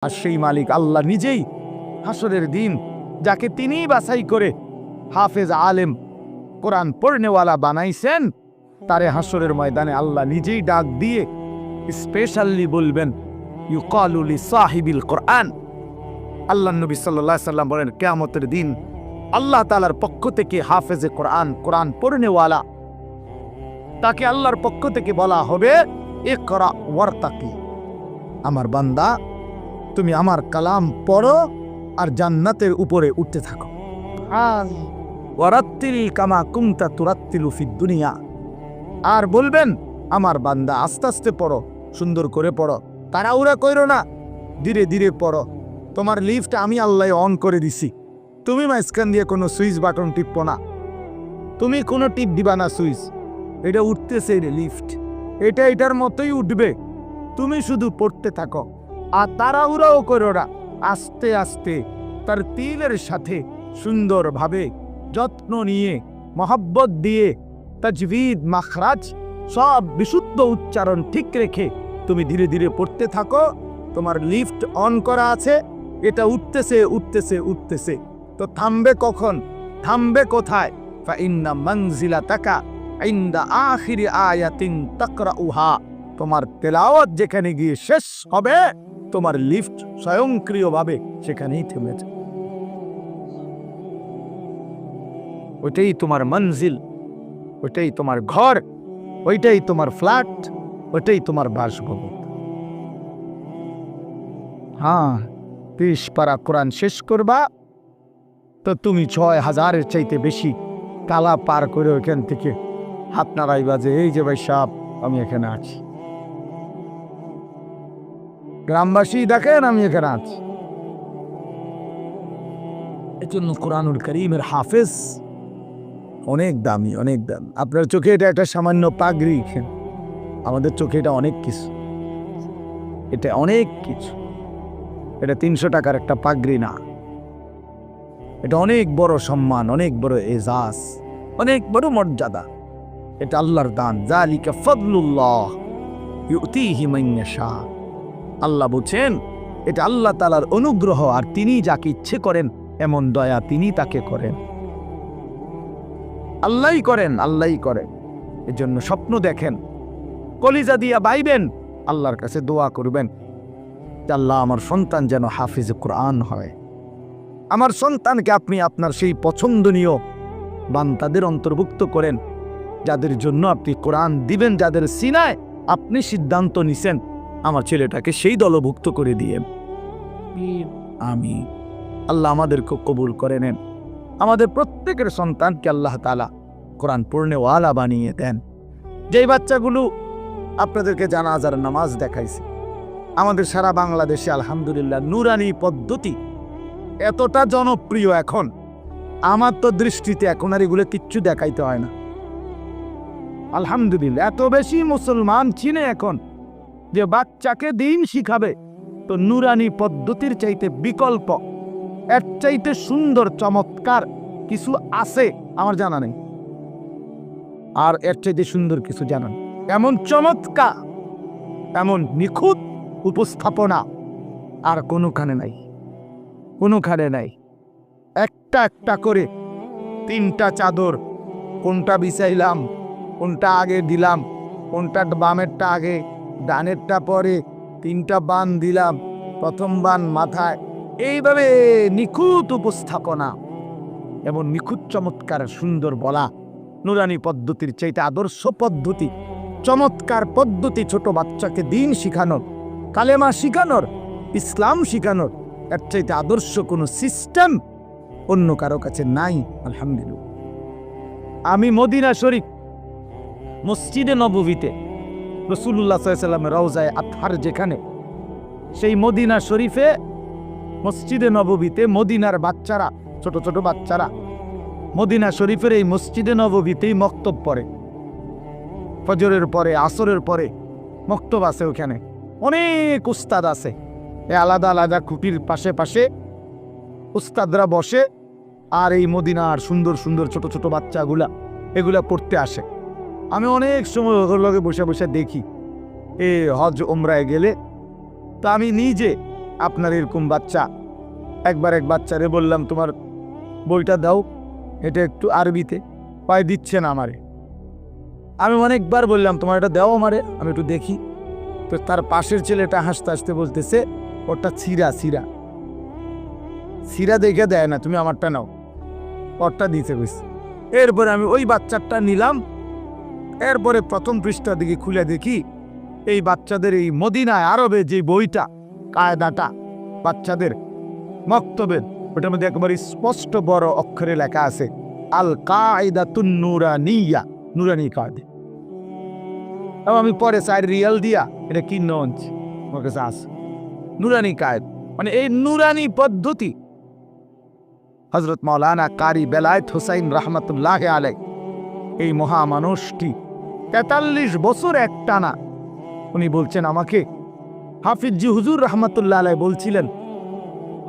আর সেই মালিক আল্লাহ নিজেই হাসরের দিন যাকে তিনিই বাছাই করে হাফেজ আলেম কোরআন পড়নেওয়ালা বানাইছেন, তারে হাসরের ময়দানে আল্লাহ নিজেই ডাক দিয়ে স্পেশালি বলবেন, ইউকালু লিসাহিবিল কোরআন। আল্লাহ নবী সাল্লাল্লাহু আলাইহি সাল্লাম বলেন, কিয়ামতের দিন আল্লাহ তাআলার পক্ষ থেকে হাফেজে কোরআন, কোরআন পড়নেওয়ালা, তাকে আল্লাহর পক্ষ থেকে বলা হবে, ইকরা ওয়ারতাকি, আমার বান্দা তুমি আমার কালাম পড়ো আর জান্নাতের উপরে উঠতে থাকো। ওয়ারাত্তিল কামা কুনতা তুরাত্তিলু ফিদ দুনিয়া, আর বলবেন আমার বান্দা আস্তে আস্তে পড়ো, সুন্দর করে পড়ো, তাড়াহুড়া কইরো না, ধীরে ধীরে পড়ো। তোমার লিফট আমি আল্লাহ অন করে দিছি, তুমি মাঝখান দিয়ে কোনো সুইচ বাটন টিপো না, তুমি কোনো টিপ দিবা না সুইচ, এটা উঠতেছে রে লিফট, এটা এটার মতোই উঠবে, তুমি শুধু পড়তে থাকো আর তাড়াহুড়াও করো না, আস্তে আস্তে তার তিলের সাথে সুন্দরভাবে যত্ন নিয়ে মহব্বত দিয়ে তাজবিদ মাখরাজ সব বিশুদ্ধ উচ্চারণ ঠিক রেখে তুমি ধীরে ধীরে পড়তে থাকো। তোমার লিফট অন করা আছে, এটা উঠতেছে উঠতেছে উঠতেছে, তো থামবে কখন, থামবে কোথায়? ফাইন্না মানজিলাতাকা ইনদা আখিরি আয়াতিন তাকরাউহা, তোমার তেলাওয়াত যেখানে গিয়ে শেষ হবে তোমার লিফট স্বয়ংক্রিয়ভাবে সেখানেই থেমে যাবে। ওইটাই তোমার মঞ্জিল, ওইটাই তোমার ঘর, ওইটাই তোমার ফ্ল্যাট, ওইটাই তোমার বাসভবন। হ্যাঁ, 30 পারা কোরআন শেষ করবা তো তুমি 6000-এর চাইতে বেশি কালা পার করে ওইখান থেকে হাত নাড়াইবা যে এই যে ভাই সাহেব আমি এখানে আছি, গ্রামবাসী দেখেন আমি এখানে আছি। এজন্য কোরআনুল কারীমের হাফেজ অনেক দামি, অনেক দাম। আপনার চোখে এটা একটা সামান্য পাগড়ি, আমাদের চোখে এটা অনেক কিছু, এটা অনেক কিছু। এটা 300 টাকার একটা পাগড়ি না, এটা অনেক বড় সম্মান, অনেক বড় এজাজ, অনেক বড় মর্যাদা। এটা আল্লাহর দান, যালিকা ফাদলুল্লাহ ইউতিহি মান ইয়াশা। আল্লাহ বলছেন এটা আল্লাহ তাআলার অনুগ্রহ, আর তিনি যাকে ইচ্ছে করেন এমন দয়া তিনি তাকে করেন, আল্লাহই করেন, আল্লাহই করেন। এজন্য স্বপ্ন দেখেন, কলিজা দিয়া বাইবেন, আল্লাহর কাছে দোয়া করবেন, আল্লাহ আমার সন্তান যেন হাফিজ কোরআন হয়, আমার সন্তানকে আপনি আপনার সেই পছন্দনীয় বান্দাদের অন্তর্ভুক্ত করেন, যাদের জন্য আপনি কোরআন দিবেন, যাদের সিনায় আপনি সিদ্ধান্ত নিছেন আমার ছেলেটাকে সেই দলভুক্ত করে দিয়ে। আমি আল্লাহ আমাদেরকে কবুল করে নেন, আমাদের প্রত্যেকের সন্তানকে আল্লাহ তাআলা কোরআন পড়নেওয়ালা বানিয়ে দেন। যেই বাচ্চাগুলো আপনাদেরকে জানাজার নামাজ দেখাইছে, আমাদের সারা বাংলাদেশে আলহামদুলিল্লাহ নুরানি পদ্ধতি এতটা জনপ্রিয়, এখন আমার তো দৃষ্টিতে এখন আর এগুলো কিচ্ছু দেখাইতে হয় না। আলহামদুলিল্লাহ এত বেশি মুসলমান চিনে এখন যে বাচ্চাকে দিন শিখাবে, তো নুরানি পদ্ধতির চাইতে বিকল্প, এর চাইতে সুন্দর চমৎকার কিছু আছে আমার জানা নেই, আর এর চাইতে সুন্দর কিছু জানা নেই। এমন চমৎকার, এমন নিখুঁত উপস্থাপনা আর কোনোখানে নাই, কোনোখানে নাই। একটা একটা করে 3টা চাদর, কোনটা বিছাইলাম, কোনটা আগে দিলাম, কোনটা বামেরটা আগে ডানেরটা পরে, 3টা বান দিলাম, প্রথম বান মাথায়, এইভাবে নিখুঁত উপস্থাপনা, এমন নিখুঁত চমৎকার সুন্দর বলা, নুরানি পদ্ধতির চাইতে আদর্শ পদ্ধতি, চমৎকার পদ্ধতি ছোট বাচ্চাকে দিন শিখানোর, কালেমা শিখানোর, ইসলাম শিখানোর, এর চাইতে আদর্শ কোনো সিস্টেম অন্য কারো কাছে নাই। আলহামদুলিল্লাহ। আমি মদিনা শরীফ মসজিদে নববীতে রাসূলুল্লাহ সাল্লাল্লাহু আলাইহি ওয়াসাল্লামের রওজায়ে আতহার যেখানে, সেই মদিনা শরীফে মসজিদে নববীতে মদিনার বাচ্চারা, ছোট ছোট বাচ্চারা মদিনা শরীফের এই মসজিদে নববীতেই মক্তব পড়ে। ফজরের পরে, আসরের পরে মক্তব আছে, ওখানে অনেক উস্তাদ আছে, আলাদা আলাদা খুঁটির পাশে পাশে উস্তাদরা বসে, আর এই মদিনার সুন্দর সুন্দর ছোট ছোট বাচ্চাগুলা এগুলা পড়তে আসে। আমি অনেক সময় ওগুলোকে বসে বসে দেখি, হজ ওমরায় গেলে, তা আমি নিজে আপনার এরকম বাচ্চা, একবার এক বাচ্চারে বললাম তোমার বইটা দাও, এটা একটু আরবিতে, পায় দিচ্ছে না আমারে। আমি অনেকবার বললাম তোমার এটা দাও আমারে, আমি একটু দেখি। তো তার পাশের ছেলেটা হাসতে হাসতে বলতেছে ওটা ছিঁড়া ছিঁড়া ছিঁড়া দেখে দেয় না, তুমি আমারটা নাও, ওরটা দিতে গেছি। এরপরে আমি ওই বাচ্চারটা নিলাম। এরপরে প্রথম পৃষ্ঠা দিকে খুলে দেখি এই বাচ্চাদের এই মদিনায় আরবে যে বইটা, কায়দাটা বাচ্চাদের মক্তবের, ওটার মধ্যে একেবারে স্পষ্ট বড় অক্ষরে লেখা আছে আল কায়দাতুন নুরানিয়া, নুরানি কায়দা। আমি পরে 4 রিয়াল দিয়া এটা কি নঞ্চ আমার কাছে আছে নুরানি কায়দ, মানে এই নুরানি পদ্ধতি। হযরত মাওলানা কারি বেলায়েত হোসাইন রহমতুল্লাহ আলাইহ, এই মহামানবটি 43 বছর একটানা উনি বলছেন আমাকে, হাফিজ হুজুর রহমতুল্লাহ আলাইহ বলছিলেন,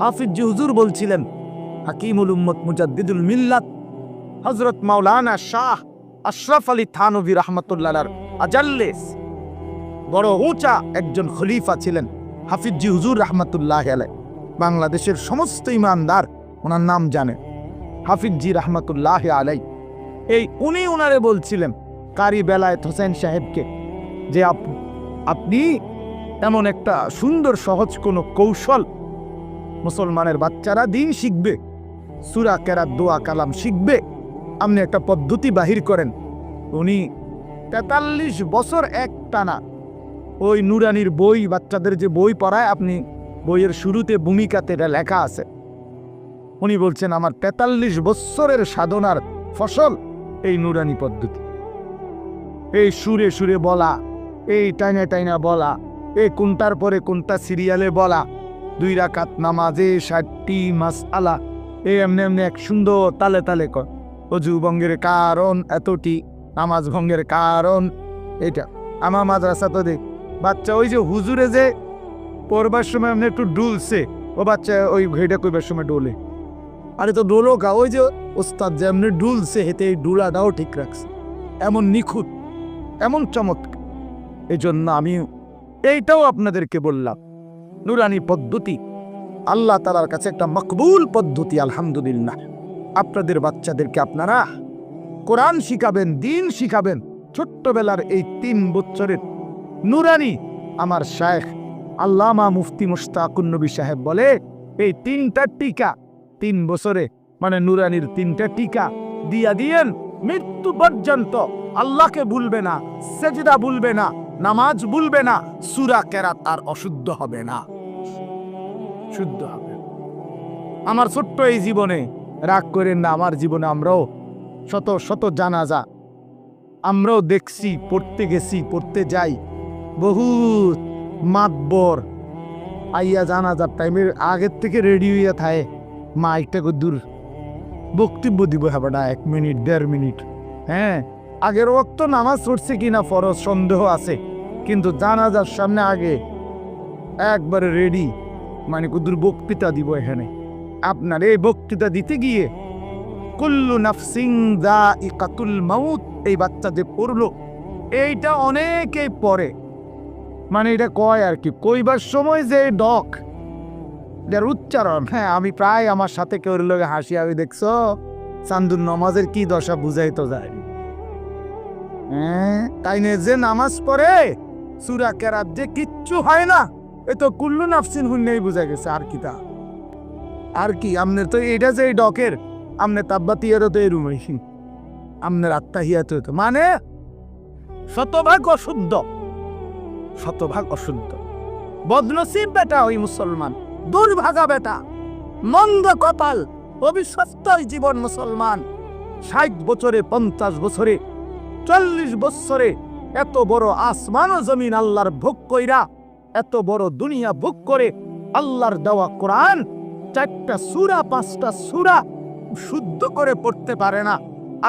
হাফিজ হুজুর বলছিলেন, হাকিমুল উম্মত মুজাদ্দিদুল মিল্লাত হযরত মাওলানা শাহ আশরাফ আলী থানভী রহমতুল্লাহ আজাল্লেস, বড় উঁচা একজন খলিফা ছিলেন হাফিজ হুজুর রহমতুল্লাহ আলাইহ। বাংলাদেশের সমস্ত ইমানদার ওনার নাম জানে, হাফিজ রহমতুল্লাহ আলাইহ। এই উনি ওনারে বলছিলেন কারি বেলায়েত হোসেন সাহেবকে যে আপনি এমন একটা সুন্দর সহজ কোনো কৌশল, মুসলমানের বাচ্চারা দিন শিখবে, সূরা কেরাত দোয়া কালাম শিখবে, আপনি একটা পদ্ধতি বাহির করেন। উনি 43 বছর একটানা ওই নুরানির বই, বাচ্চাদের যে বই পড়ায়, আপনি বইয়ের শুরুতে ভূমিকাতে এটা লেখা আছে। উনি বলছেন আমার 43 বছরের সাধনার ফসল এই নুরানি পদ্ধতি, এই সুরে সুরে বলা, এই টাইনা টাইনা বলা, এই কোনটার পরে কোনটা সিরিয়ালে বলা, 2 রাকাত নামাজে 60টি মাসআলা, এই এমনি এমনি এক সুন্দর তালে তালে কর, অজু ভঙ্গের কারণ এতটি, নামাজ ভঙ্গের কারণ এটা। আমার মাদ্রাসা তো দেখ বাচ্চা ওই যে হুজুরে যে পড়বার সময় এমনি একটু ডুলছে, ও বাচ্চা ওই ঘেটা কইবার সময় ডোলে, আরে তো ডোলো গা, ওই যে ওস্তাদ যে এমনি ডুলছে হেতে এই ডুলাটাও ঠিক রাখছে, এমন নিখুঁত, এমন চমৎকার। এই জন্য আমি এইটাও আপনাদেরকে বললাম, নুরানি পদ্ধতি আল্লাহ তাআলার কাছে একটা মকবুল পদ্ধতি। আলহামদুলিল্লাহ, আপনাদের বাচ্চাদেরকে আপনারা কোরআন শিখাবেন, দিন শিখাবেন। ছোট্টবেলার এই 3 বছরের নুরানি, আমার শায়েখ আল্লামা মুফতি মুশতাকুন নবী সাহেব বলে এই 3টা টিকা 3 বছরে, মানে নুরানির 3টা টিকা দিয়া দিয়েন, মৃত্যু পর্যন্ত আল্লাহকে ভুলবে না, সেজদা ভুলবে না, নামাজ ভুলবে না, সূরা কেরাত আর অশুদ্ধ হবে না, শুদ্ধ হবে। আমার ছোট্ট এই জীবনে রাগ করেন না, আমার জীবনে আমরাও শত শত জানাজা আমরাও দেখছি, পড়তে গেছি, পড়তে যাই, বহুত মাতবর আইয়া জানাজার টাইমের আগের থেকে রেডি হইয়া থাকে, মা একটা দূর বক্তব্য দিব, হ্যাঁ 1 মিনিট 1.5 মিনিট, হ্যাঁ আগের ওয়াক্ত নামাজ পড়ছে কিনা ফরজ সন্দেহ আছে, কিন্তু জানাজার সামনে আগে একবারে রেডি, মানে কুদুর বক্তৃতা দিব এখানে। আপনার এই বক্তৃতা দিতে গিয়ে কুল্লু নাফসিন যায়িকাতুল মাউত, এই বাচ্চা যে পড়লো এইটা অনেকেই পড়ে, মানে এটা কয় আর কি, কইবার সময় যে ডক এটার উচ্চারণ, হ্যাঁ আমি প্রায় আমার সাথে কেউ লোক হাসি, আমি দেখছো চান্দুর নামাজের কি দশা বুঝাই তো যায়, হ্যাঁ তাই না, যে নামাজ পড়ে সূরা কেরাত যে কিচ্ছু হয় না, এ তো কুল্লু নাফসিন হুন্নেই বুঝা গেছে। আর কি তা আর কি, আমনের তো এটা যে ডকের, আমনে তাব্বাতিয়ারও তো এরুম, আমনের আত্মাহিয়াত তো মানে শতভাগ অশুদ্ধ, শতভাগ অশুদ্ধ। বদনসিব বেটা ওই মুসলমান, দুর্ভাগা বেটা, মন্দ কপাল, অবিশ্বস্ত জীবন মুসলমান। 60 বছরে, 50 বছরে, 40 বছরে এত বড় আসমান ও জমিন আল্লাহর ভোগ কইরা, এত বড় দুনিয়া ভোগ করে আল্লাহর দেওয়া কোরআন 4টা সূরা 5টা সূরা শুদ্ধ করে পড়তে পারে না,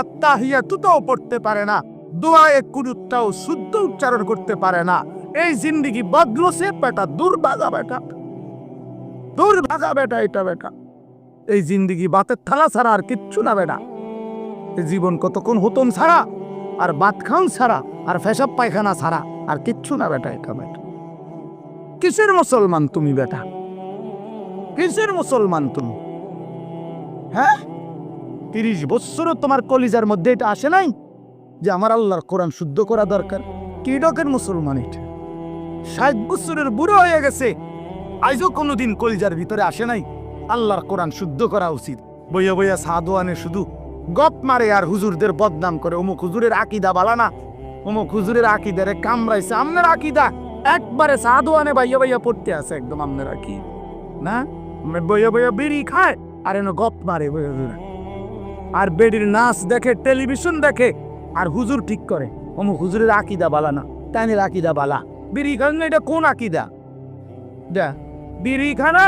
আত্তাহিয়াতুটাও পড়তে পারে না, দোয়ায়ে কুনুতটাও শুদ্ধ উচ্চারণ করতে পারে না। এই জিন্দেগি বদলছে বেটা, দুর্ভাগা বেটা, দুর্ভাগা বেটা, এটা বেটা এই জিন্দেগি বাতের থালা ছাড়া আর কিচ্ছু না বেটা। এই জীবন কতক্ষণ হতন ছাড়া আর ভাত খান ছাড়া আর পেশাব পায়খানা ছাড়া আর কিচ্ছু না বেটা, এটা বেটা। কিসের মুসলমান তুমি বেটা? কিসের মুসলমান তুমি? হ্যাঁ, 30 বছরও তোমার কলিজার মধ্যে এটা আসে নাই যে আমার আল্লাহর কোরআন শুদ্ধ করা দরকার? কি ডকের মুসলমান এটা? 60 বছরের বুড়ো হয়ে গেছে, আজও কোনোদিন কলিজার ভিতরে আসে নাই আল্লাহর কোরআন শুদ্ধ করা উচিত। বইয়া বইয়া সাদওয়ানে শুধু গপ মারে আর হুজুরদের বদনাম করে। অমুক হুজুরের আকিদা বালা না, অমুক হুজুরের আকিদারে কামড়াইছে। আমনের আকিদা একবারে সাদওয়ানে বাইয়া বাইয়া পড়তে আছে একদম আমনের আকিদা না। বইয়া বইয়া বিড়ি খায় আর এনে গপ মারে বইয়া বইয়া। আর বেডির নাচ দেখে, টেলিভিশন দেখে, আর হুজুর ঠিক করে অমুক হুজুরের আকিদা বালা না, তাইনের আকিদা বালা। বিড়ি খান না, এটা কোন আকিদা? বিড়ি খানা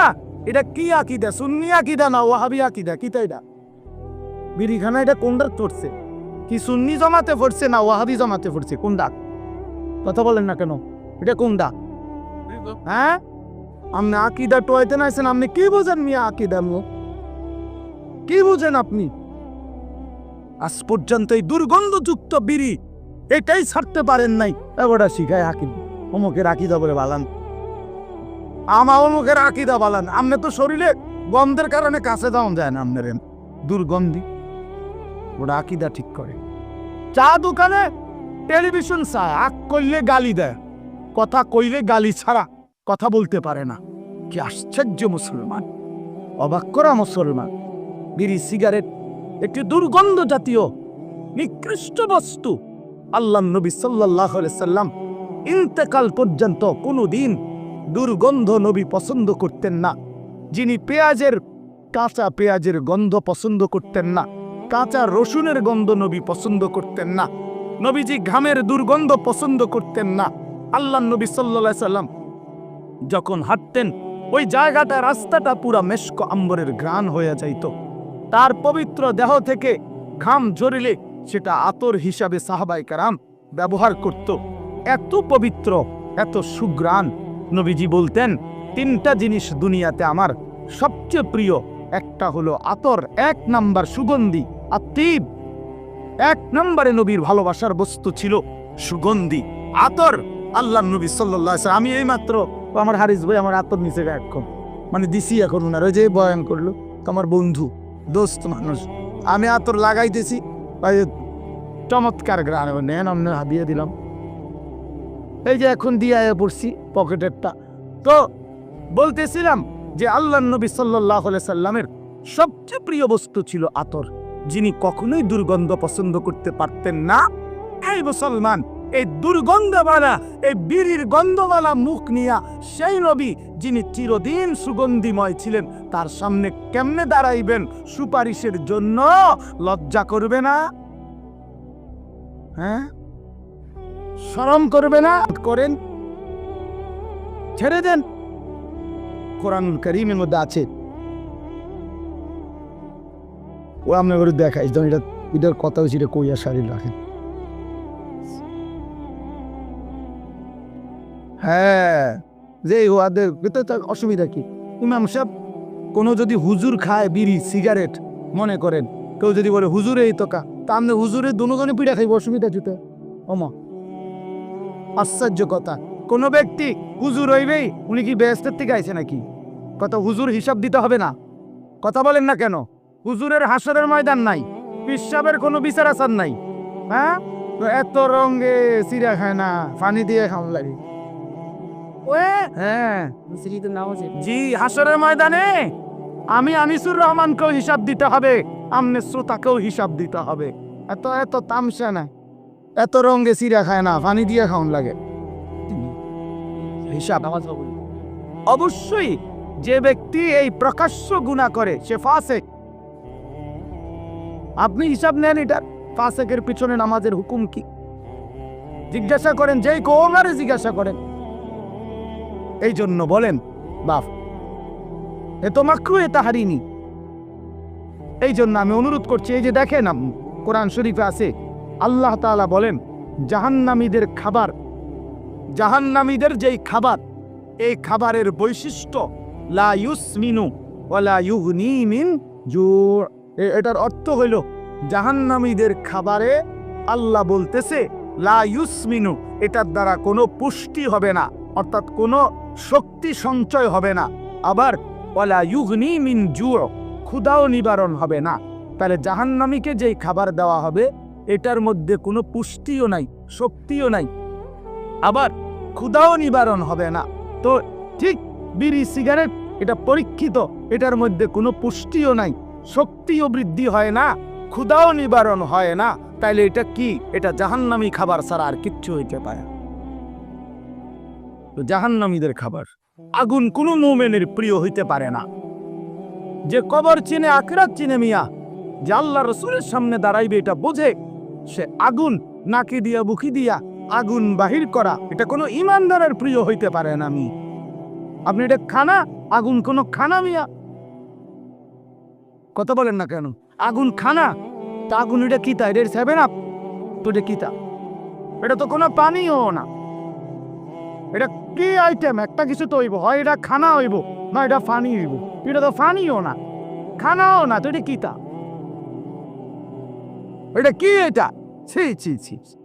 এটা কি আকিদা? সুন্নি আকিদা না ওয়াহাবি আকিদা? কি তাই? বিড়ি খানা এটা কোনটা পড়ছে? কি সুন্নি জমাতে পড়ছে না ওয়াহাবি জমাতে পড়ছে? কোনটা? কথা বলেন না কেন? এটা কোনটা? হ্যাঁ, আপনি আকিদা টোয়াইতে নাইছেন, আপনি কি বোঝেন মিয়া আকিদা? কি বুঝেন আপনি? আজ পর্যন্ত এই দুর্গন্ধযুক্ত বিড়ি এটাই ছাড়তে পারেন নাই। এবারটা শিখায় হাকিম অমুকের আকিদা বলে বালান, আমা অমুকের আকিদা বালান। আপনি তো শরীরে গন্ধের কারণে কাছে যাওয়া যায় না, আপনার দুর্গন্ধি। ওটা আকিদা ঠিক করে। চা দোকানে টেলিভিশন চায়, আগ করলে গালি দেয়, কথা কইলে গালি ছাড়া কথা বলতে পারে না। কি আশ্চর্য মুসলমান, অবাক করা মুসলমান। বিড়ি সিগারেট একটি দুর্গন্ধ জাতীয় নিকৃষ্ট বস্তু। আল্লাহ নবী সাল্লাল্লাহু আলাইহি সাল্লাম ইন্তেকাল পর্যন্ত কোনোদিন দুর্গন্ধ নবী পছন্দ করতেন না। যিনি কাঁচা পেঁয়াজের গন্ধ পছন্দ করতেন না, কাঁচা রসুনের গন্ধ নবী পছন্দ করতেন না, নবীজি ঘামের দুর্গন্ধ পছন্দ করতেন না। আল্লাহ নবী সাল্লাল্লাহু আলাইহি সাল্লাম যখন হাঁটতেন ওই জায়গাটা, রাস্তাটা পুরা মেশক আম্বরের ঘ্রাণ হয়ে যাইত। তার পবিত্র দেহ থেকে ঘাম ঝরিলে সেটা আতর হিসাবে সাহাবায়ে কেরাম ব্যবহার করত। এত পবিত্র, এত সুঘ্রাণ। নবীজি বলতেন, 3টা জিনিস দুনিয়াতে আমার সবচেয়ে প্রিয়। একটা হলো আতর, 1 নাম্বার সুগন্ধি, আতিব। 1 নম্বরে নবীর ভালোবাসার বস্তু ছিল সুগন্ধি, আতর। আল্লাহ নবী সাল্লাল্লাহু আলাইহি সাল্লাম, আমি এই মাত্র আমার হারিস ভাই আমার আতর নিচে এখন মানে দিছি, এখন ওনার ওই যে বয়ান করলো, আমার বন্ধু দোস্ত মানুষ, আমি আতর লাগাইতেছি, চমৎকার গ্রান নেন, আমি হাবিয়ে দিলাম। এই যে এখন দিয়ে পড়ছি পকেটেরটা। তো বলতেছিলাম যে আল্লাহ নবী সাল্লাল্লাহু আলাইহি সাল্লামের সবচেয়ে প্রিয় বস্তু ছিল আতর, যিনি কখনোই দুর্গন্ধ পছন্দ করতে পারতেন না। এই মুসলমান, এই দুর্গন্ধওয়ালা, এই বিড়ির গন্ধওয়ালা মুখ নিয়া সেই নবী যিনি চিরদিন সুগন্ধিময় ছিলেন, তার সামনে কেমনে দাঁড়াইবেন সুপারিশের জন্য? লজ্জা করবে না? হ্যাঁ, শরম করবে না? করেন, ছেড়ে দেন। কোরআনুল কারীমের মধ্যে আছে, ও আপনি করে দেখাইস, এটার কথা হচ্ছে, এটা কইয়া শারীর রাখেন। হ্যাঁ, যে ওদের অসুবিধা কি? ইমাম সাহেব, কোনো যদি হুজুর খায় বিড়ি সিগারেট, মনে করেন কেউ যদি বলে হুজুরে এই তোকা, তা আপনি হুজুরের দুজনে পিঠা খাইব, অসুবিধা জুতে? ওমা, আশ্চর্য কথা। কোনো ব্যক্তি হুজুর হইবেই, উনি কি বেহেশতের থেকে আইছে নাকি? কথা হুজুর হিসাব দিতে হবে না? কথা বলেন না কেন? হুজুরের হাসরের ময়দান নাই, পিসাবের কোনো বিচার আচার নাই। হ্যাঁ, তো এত রঙে চিরা খায় না, পানি দিয়ে খাওয়া লাগে। হ্যাঁ জি, হাসরের ময়দানে আমি আনিসুর রহমানকেও হিসাব দিতে হবে, আমনে শ্রোতাকেও হিসাব দিতে হবে। এত এত তামসা না, এত রঙে চিরা খায় না, পানি দিয়ে খাওয়ান লাগে হিসাব। অবশ্যই যে ব্যক্তি এই প্রকাশ্য গুনাহ করে সে ফাসিক। আপনি হিসাব নেন, এটা ফাসিকের পিছনে নামাজের হুকুম কি জিজ্ঞাসা করেন, যেই কোমারে জিজ্ঞাসা করেন। এই জন্য বলেন বাপ, এ তো মাকরুহ, এ তাহরিমি। এই জন্য আমি অনুরোধ করছি, এই যে দেখেন কোরআন শরীফে আছে, আল্লাহ তাআলা বলেন জাহান্নামীদের খাবার, জাহান্নামীদের যেই খাবার, এই খাবারের বৈশিষ্ট্য লা ইউসমিনু ওয়ালা ইউগনি মিন জু'। এটার অর্থ হইল জাহান্নামীদের খাবারে আল্লাহ বলতেছে লা ইউসমিনু, এটার দ্বারা কোনো পুষ্টি হবে না, অর্থাৎ কোনো শক্তি সঞ্চয় হবে না। আবার ওয়ালা ইউগনি মিন জু', ক্ষুধাও নিবারণ হবে না। তাহলে জাহান্নামীকে যেই খাবার দেওয়া হবে এটার মধ্যে কোনো পুষ্টিও নাই, শক্তিও নাই, আবার ক্ষুধাও নিবারণ হবে না। তো ঠিক বিড়ি সিগারেট এটা পরীক্ষিত, এটার মধ্যে কোনো পুষ্টিও নাই, শক্তিও বৃদ্ধি হয় না, ক্ষুধাও নিবারণ হয় না। তাইলে এটা কি? এটা জাহান্নামী খাবার ছাড়া আর কিচ্ছু হইতে পারে। তো জাহান্নামীদের খাবার। আগুন কোনো মুমিনের প্রিয় হইতে পারে না। যে কবর চিনে, আখিরাত চিনে মিয়া, যে আল্লাহ রাসূলের সামনে দাঁড়াইবে এটা বোঝে, সে আগুন নাকি দিয়া বুকি দিয়া আগুন বাহির করা এটা কোনো ইমানদারের প্রিয় হইতে পারে না। আপনি এটা খানা, আগুন কোনো খানা মিয়া? কথা বলেন না কেন? আগুন খানা? তা আগুন এটা কি? তা এটা 7 আপ? তো এটা কি? তা এটা তো কোনো পানিও না। এটা কি আইটেম? একটা কিছু তো হইব, হয় এটা খানা হইব না এটা পানি হইব। এটা তো পানিও না, খানাও না, তো এটা কি? তা এটা কি? এটা ছি ছি ছি।